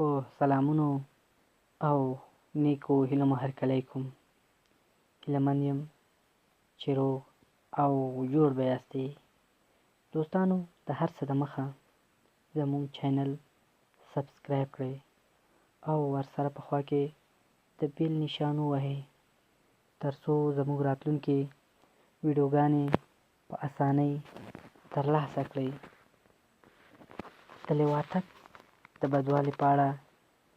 په سلامونو او نیکو هیلو هرکلی کوم. هیله‌مند یم چې روغ او جوړ به یاستئ. دوستانو د هر څه دمخه زموږ چینل سبسکرایب کړئ او ورسره په خوا کې د بیل نشان ووهئ تر څو زموږ راتلونکې ویډیوګانې په اسانۍ ترلاسه کړئ. د لیواتک د بدوالي په اړه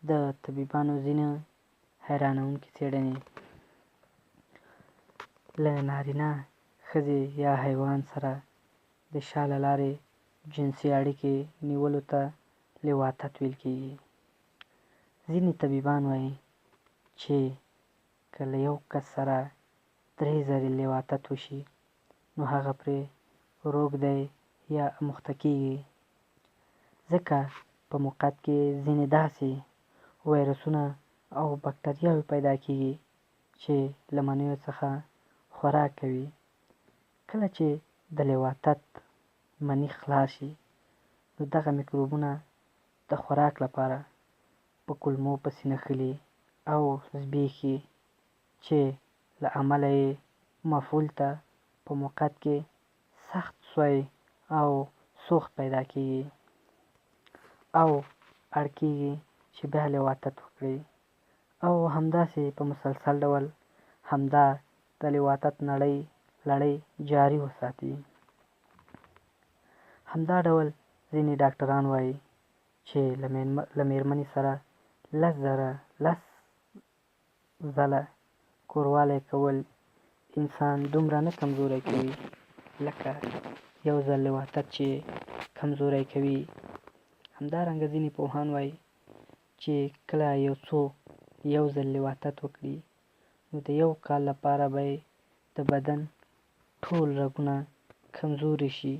د طبیبانو ځینې حیرانوونکې څېړنې له نارینه ښځې یا حیوان سره د شا له لارې جنسي اړیکې نیولو ته لیواتت ویل کېږي. ځینې طبیبان وایي چې که له یو کس سره 3 ځلې لیواتت وشي نو هغه پرې روږدی یا اموخته کېږي، ځکه په موقت کې ځینې داسې ویروسونه او بکتریاوې پیدا کېږي چې له منیو څخه خوراک کوي. کله چې د لیواتت مني خلاص شي نو دغه میکروبونه د خوراک لپاره په کولمو پسې نښلي او زبېښي چې له امله یې مفعول ته په موقت کې سخت سوی او سوخت پیدا کېږي او اړ کېږي چې بیا لیواتت وکړي او همداسې په مسلسل ډول همدا د لیواتت لړۍ جاري وساتي. همدا ډول ځینې ډاکټران وایي چې له مېرمنې سره 10 ځله کوروالی کول انسان دومره نه کمزوری کوي لکه 1 ځل لیواتت چې کمزوری کوي. همدارنګه ځینې پوهان وایي چې کله یو څوک 1 ځل لیواتت وکړي نو د 1 کال لپاره به یې د بدن ټول رګونه کمزوري شي.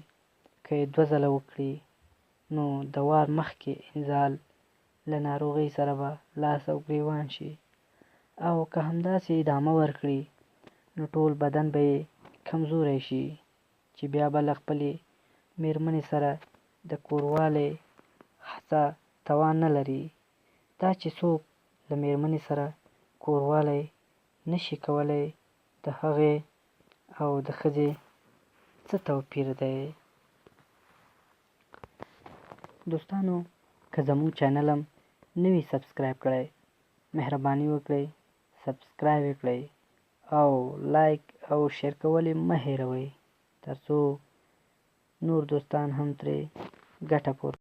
که یې 2 ځله وکړي نو د وار مخکې انزال له ناروغۍ سره به لاس او ګرېوان شي، او که همداسې ادامه ورکړي نو ټول بدن به یې کمزوری شي چې بیا به له خپلې مېرمنې سره د کوروالۍ هڅه توان نه لري. دا چې څوک له مېرمنې سره کوروالی نشي کولی د هغې او د ښځې څه توپیر دی؟ دوستانو که زموږ چینل هم نه وي سبسکرایب کړی، مهرباني وکړئ سبسکرایب یې کړئ او لایک او شیر کول یې مه هېروئ تر څو نور دوستان هم ترې ګټه پورته